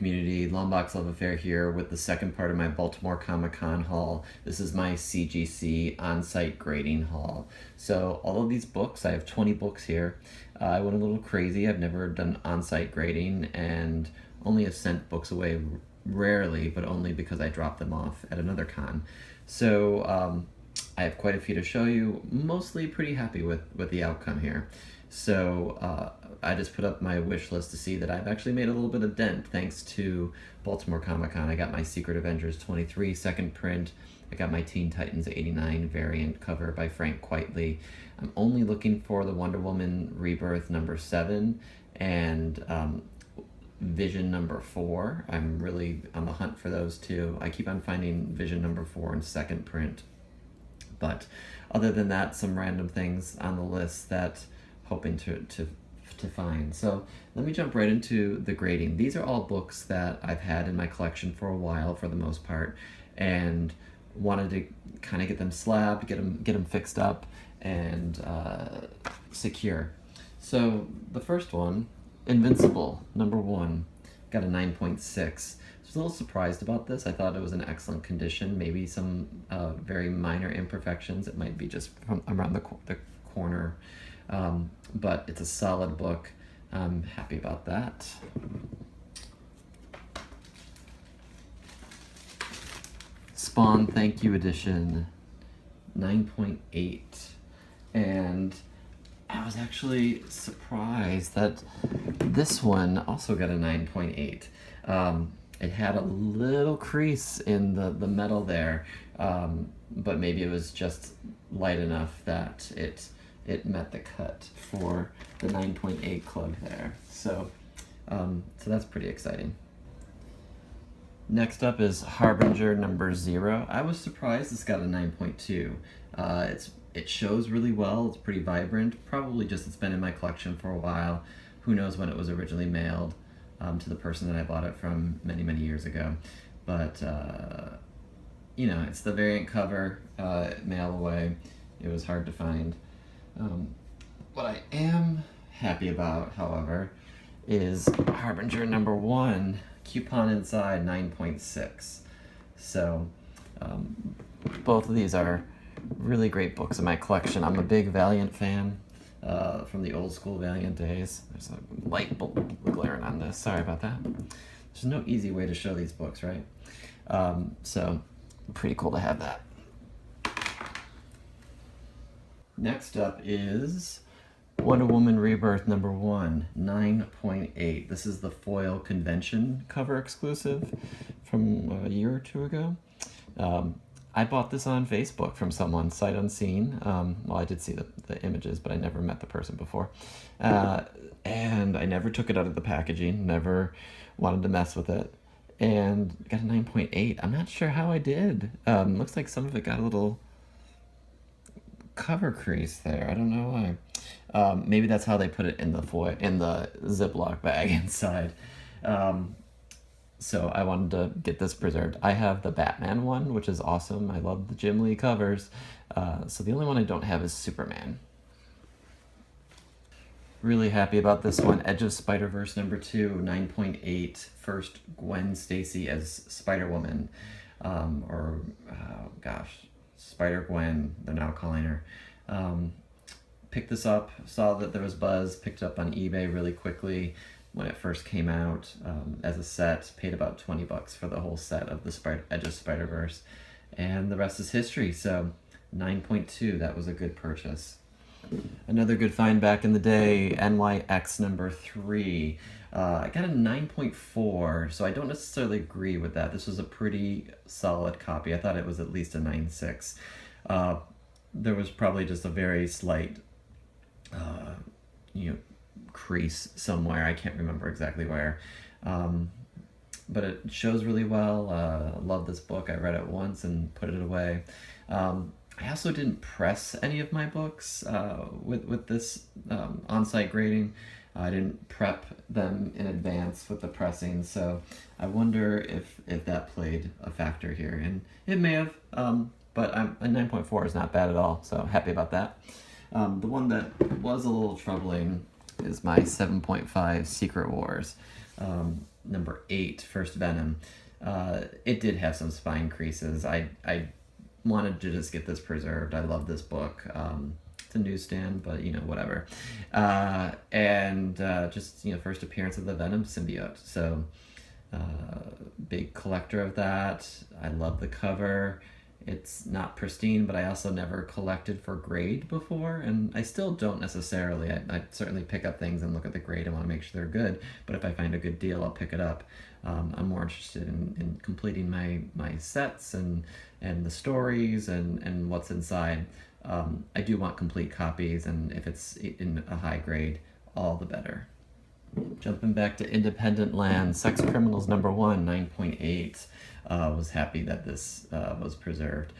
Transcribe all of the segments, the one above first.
community. Longbox Love Affair here with the second part of my Baltimore Comic Con haul. This is my CGC on-site grading haul. So all of these books, I have 20 books here. I went a little crazy. I've never done on-site grading and only have sent books away rarely, but only because I dropped them off at another con. So I have quite a few to show you, mostly pretty happy with the outcome here. So I just put up my wish list to see that I've actually made a little bit of dent thanks to Baltimore Comic Con. I got my Secret Avengers 23 second print. I got my Teen Titans 89 variant cover by Frank Quitely. I'm only looking for the Wonder Woman Rebirth number 7 and Vision number 4. I'm really on the hunt for those two. I keep on finding Vision number 4 in second print. But other than that, some random things on the list that hoping to find. So let me jump right into the grading. These are all books that I've had in my collection for a while, for the most part, and wanted to kind of get them slabbed, get them fixed up, and secure. So the first one, Invincible, number 1, got a 9.6. I was a little surprised about this. I thought it was in excellent condition, maybe some very minor imperfections. It might be just from around the corner, but it's a solid book. I'm happy about that. Spawn Thank You Edition, 9.8. And I was actually surprised that this one also got a 9.8. It had a little crease in the metal there, but maybe it was just light enough that it met the cut for the 9.8 club there. So that's pretty exciting. Next up is Harbinger number 0. I was surprised this got a 9.2. It shows really well. It's pretty vibrant. Probably just it's been in my collection for a while. Who knows when it was originally mailed to the person that I bought it from many, many years ago. But, you know, it's the variant cover, mail away. It was hard to find. What I am happy about, however, is Harbinger number 1, coupon inside 9.6. So both of these are really great books in my collection. I'm a big Valiant fan from the old school Valiant days. There's a light bulb glaring on this. Sorry about that. There's no easy way to show these books, right? So pretty cool to have that. Next up is Wonder Woman Rebirth number 1, 9.8. This is the foil convention cover exclusive from a year or two ago. I bought this on Facebook from someone, sight unseen. Well, I did see the images, but I never met the person before. And I never took it out of the packaging, never wanted to mess with it. And got a 9.8. I'm not sure how I did. Looks like some of it got a little cover crease there. I don't know why. Maybe that's how they put it in the Ziploc bag inside. So I wanted to get this preserved. I have the Batman one, which is awesome. I love the Jim Lee covers. So the only one I don't have is Superman. Really happy about this one. Edge of Spider-Verse number 2, 9.8. First Gwen Stacy as Spider-Woman. Spider-Gwen, they're now calling her. Picked this up, saw that there was buzz, picked it up on eBay really quickly when it first came out as a set, paid about 20 bucks for the whole set of the Edge of Spider-Verse, and the rest is history. So 9.2, that was a good purchase. Another good find back in the day, NYX number 3. I got a 9.4, so I don't necessarily agree with that. This was a pretty solid copy. I thought it was at least a 9.6. There was probably just a very slight crease somewhere. I can't remember exactly where. But it shows really well. Love this book. I read it once and put it away. I also didn't press any of my books with this on-site grading. I didn't prep them in advance with the pressing, so I wonder if that played a factor here, and it may have, but a 9.4 is not bad at all, so happy about that. The one that was a little troubling is my 7.5 Secret Wars. number 8, First Venom. It did have some spine creases. I wanted to just get this preserved. I love this book. It's a newsstand, but whatever. And just first appearance of the Venom symbiote. So big collector of that. I love the cover. It's not pristine, but I also never collected for grade before, and I still don't necessarily. I certainly pick up things and look at the grade and want to make sure they're good, but if I find a good deal, I'll pick it up. I'm more interested in completing my sets and the stories and what's inside. I do want complete copies, and if it's in a high grade, all the better. Jumping back to Independent Land, Sex Criminals #1, 9.8. Was happy that this was preserved.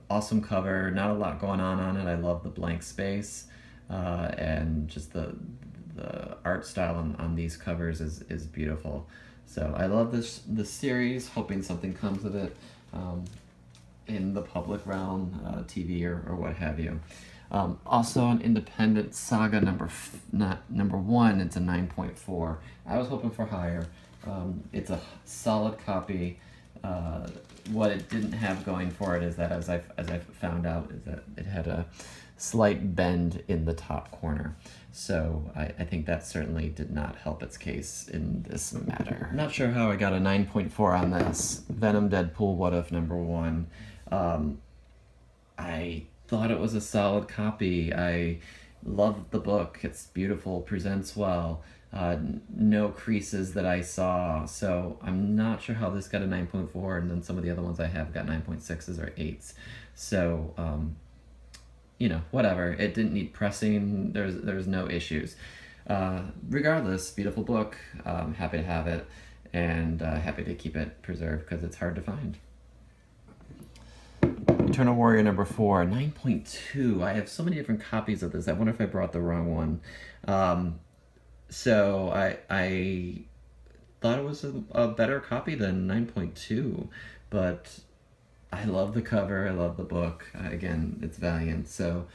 Awesome cover, not a lot going on it. I love the blank space, and just the art style on these covers is beautiful. So I love this series, hoping something comes of it in the public realm, TV or what have you. Also an Independent Saga #1, it's a 9.4. I was hoping for higher. It's a solid copy. What it didn't have going for it is that, as I've found out, is that it had a slight bend in the top corner. So I think that certainly did not help its case in this matter. I'm not sure how I got a 9.4 on this. Venom Deadpool What If #1. I thought it was a solid copy. I loved the book. It's beautiful, presents well. No creases that I saw, so I'm not sure how this got a 9.4, and then some of the other ones I have got 9.6s or 8s. So, whatever. It didn't need pressing. There's no issues. Regardless, beautiful book. Happy to have it, and happy to keep it preserved because it's hard to find. Eternal Warrior #4, 9.2. I have so many different copies of this. I wonder if I brought the wrong one. So I thought it was a better copy than 9.2, but I love the cover. I love the book. Again, it's Valiant, so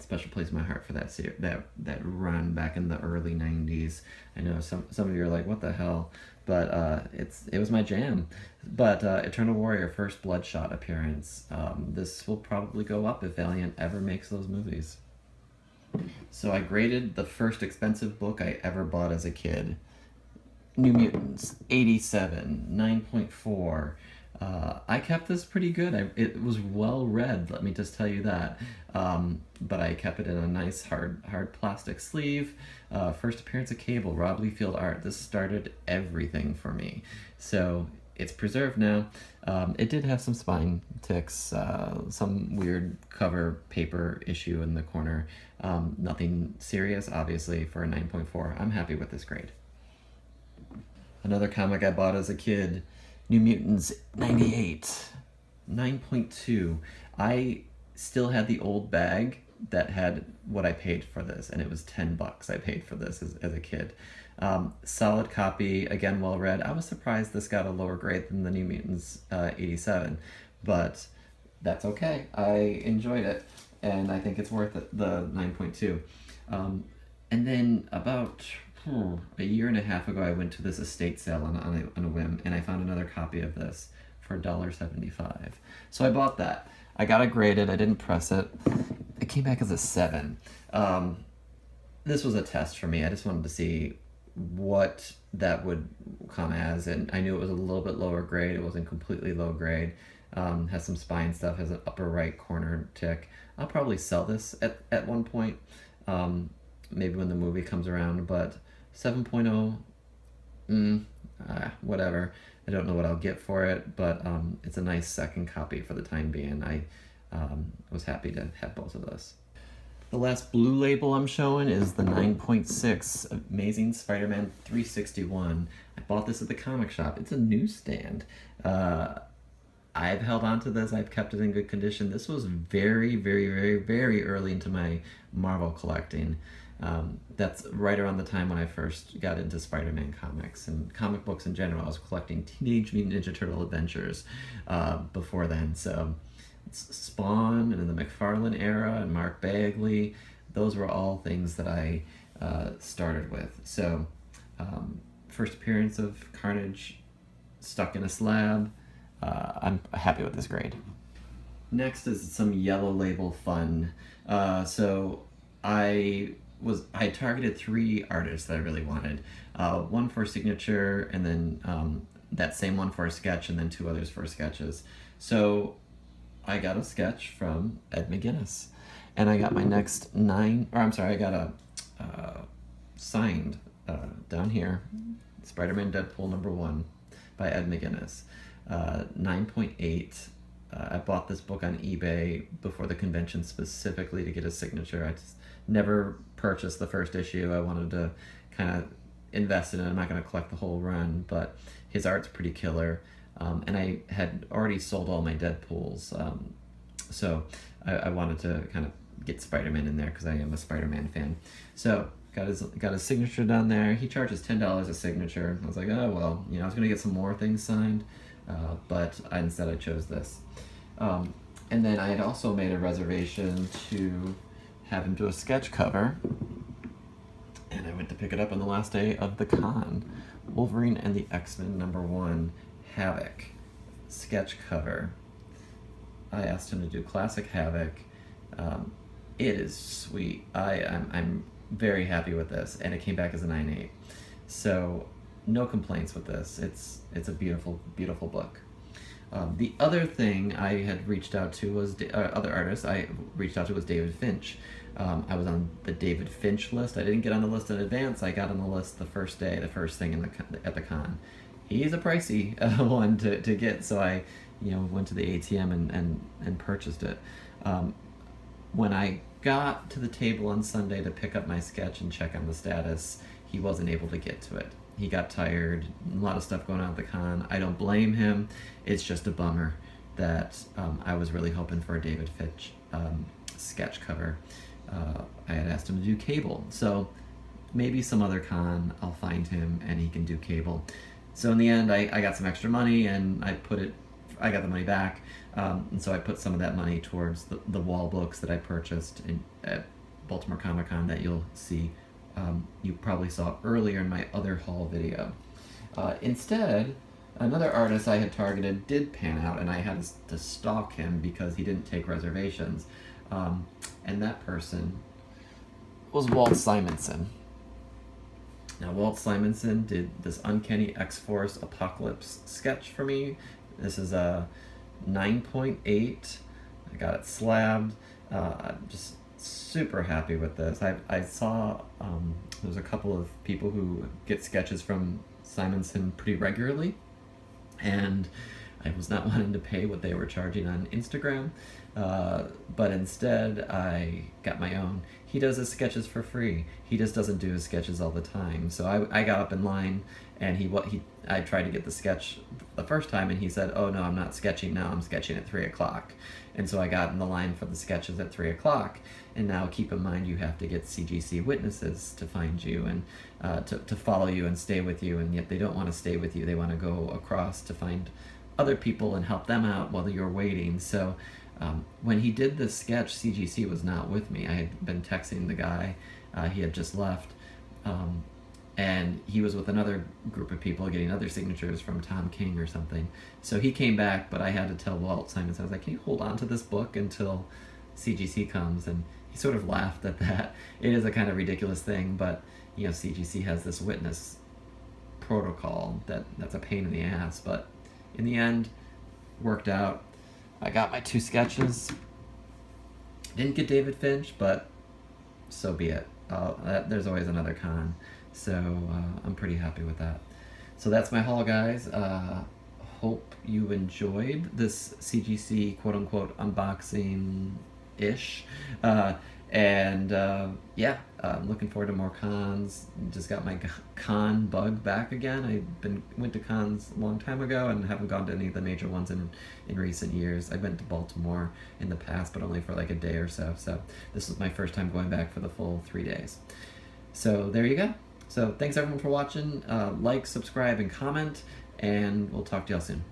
special place in my heart for that run back in the early 90s. I know some of you are like, what the hell? But it was my jam. But Eternal Warrior, first Bloodshot appearance. This will probably go up if Valiant ever makes those movies. So I graded the first expensive book I ever bought as a kid. New Mutants, 87, 9.4. I kept this pretty good. It was well read, let me just tell you that. But I kept it in a nice hard plastic sleeve. First appearance of Cable, Rob Liefeld art. This started everything for me. So it's preserved now. It did have some spine ticks, some weird cover paper issue in the corner. Nothing serious, obviously, for a 9.4. I'm happy with this grade. Another comic I bought as a kid, New Mutants, 98, 9.2. I still had the old bag that had what I paid for this, and it was $10 I paid for this as a kid. Solid copy, again, well read. I was surprised this got a lower grade than the New Mutants 87, but that's okay. I enjoyed it, and I think it's worth it, the 9.2. And then about a year and a half ago, I went to this estate sale on a whim, and I found another copy of this for $1.75. So I bought that. I got it graded. I didn't press it. It came back as a 7. This was a test for me. I just wanted to see what that would come as, and I knew it was a little bit lower grade. It wasn't completely low grade. Has some spine stuff, has an upper right corner tick. I'll probably sell this at one point, maybe when the movie comes around, but 7.0, whatever. I don't know what I'll get for it, but it's a nice second copy for the time being. I was happy to have both of those. The last blue label I'm showing is the 9.6 Amazing Spider-Man 361. I bought this at the comic shop. It's a newsstand. I've held on to this. I've kept it in good condition. This was very, very, very, very early into my Marvel collecting. That's right around the time when I first got into Spider-Man comics and comic books in general. I was collecting Teenage Mutant Ninja Turtle Adventures before then. So Spawn and in the McFarlane era and Mark Bagley, those were all things that I started with. So first appearance of Carnage stuck in a slab. I'm happy with this grade. Next is some Yellow Label fun. So I targeted 3 artists that I really wanted. One for signature, and then that same one for a sketch, and then 2 others for sketches. So I got a sketch from Ed McGuinness, and I got my next 9, or I'm sorry, I got a signed down here, Spider-Man Deadpool #1 by Ed McGuinness, 9.8. I bought this book on eBay before the convention specifically to get a signature. I just never purchased the first issue. I wanted to kind of invest in it. I'm not going to collect the whole run, but his art's pretty killer. And I had already sold all my Deadpools, so I wanted to kind of get Spider-Man in there because I am a Spider-Man fan. So got his signature down there. He charges $10 a signature. I was like, oh well, I was gonna get some more things signed, but instead I chose this. And then I had also made a reservation to have him do a sketch cover, and I went to pick it up on the last day of the con. Wolverine and the X-Men #1 Havoc sketch cover. I asked him to do classic Havoc. It is sweet. I'm very happy with this, and it came back as a 9.8. So no complaints with this. It's a beautiful, beautiful book. The other thing I had reached out to was other artists I reached out to was David Finch. I was on the David Finch list. I didn't get on the list in advance. I got on the list the first day, the first thing at the con. He's a pricey one to get, so I went to the ATM and purchased it. When I got to the table on Sunday to pick up my sketch and check on the status, he wasn't able to get to it. He got tired, a lot of stuff going on at the con. I don't blame him. It's just a bummer that I was really hoping for a David Finch sketch cover. I had asked him to do Cable, so maybe some other con I'll find him and he can do Cable. So in the end, I got some extra money and I got the money back, and so I put some of that money towards the wall books that I purchased at Baltimore Comic Con that you'll see. You probably saw earlier in my other haul video. Instead, another artist I had targeted did pan out, and I had to stalk him because he didn't take reservations. And that person was Walt Simonson. Now, Walt Simonson did this Uncanny X-Force Apocalypse sketch for me. This is a 9.8. I got it slabbed. I'm just super happy with this. I saw there's a couple of people who get sketches from Simonson pretty regularly, and I was not wanting to pay what they were charging on Instagram, but instead I got my own. He does his sketches for free. He just doesn't do his sketches all the time. So I got up in line, and I tried to get the sketch the first time, and he said, "Oh no, I'm not sketching now. I'm sketching at 3 o'clock." And so I got in the line for the sketches at 3 o'clock. And now keep in mind, you have to get CGC witnesses to find you and to follow you and stay with you. And yet they don't want to stay with you. They want to go across to find other people and help them out while you're waiting. So when he did this sketch, CGC was not with me. I had been texting the guy. He had just left. And he was with another group of people getting other signatures from Tom King or something. So he came back, but I had to tell Walt Simonson, I was like, "Can you hold on to this book until CGC comes?" And he sort of laughed at that. It is a kind of ridiculous thing, but CGC has this witness protocol that's a pain in the ass, but in the end, worked out. I got my 2 sketches. Didn't get David Finch, but so be it. There's always another con. So I'm pretty happy with that. So that's my haul, guys. Hope you enjoyed this CGC quote-unquote unboxing-ish. Yeah, I'm looking forward to more cons. Just got my con bug back again. I went to cons a long time ago and haven't gone to any of the major ones in recent years. I went to Baltimore in the past, but only for like a day or so. So this was my first time going back for the full 3 days. So there you go. So thanks everyone for watching. Like, subscribe, and comment, and we'll talk to y'all soon.